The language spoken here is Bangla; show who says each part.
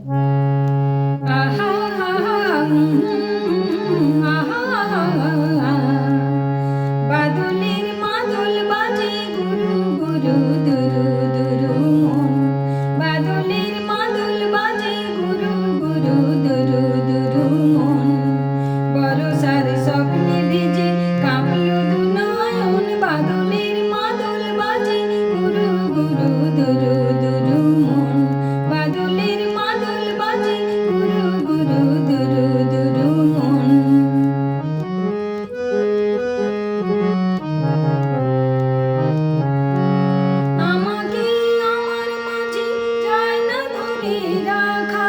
Speaker 1: আহা আহা বাদলের মাদল বাজে গুরু গুরু দুরু দুরু মন বাদলের মাদল বাজে গুরু গুরু দুরু দুরু মন বরসার স্বপ্নে ভিজে কাঁপলো দুনয়ন বাদলের মাদল বাজে গুরু গুরু দুরু দুরু মন বাদলের মাদল বাজে গুরু গুরু দুরু দুরু মন আমাকে আমার মাঝে যায় না ধরে রাখা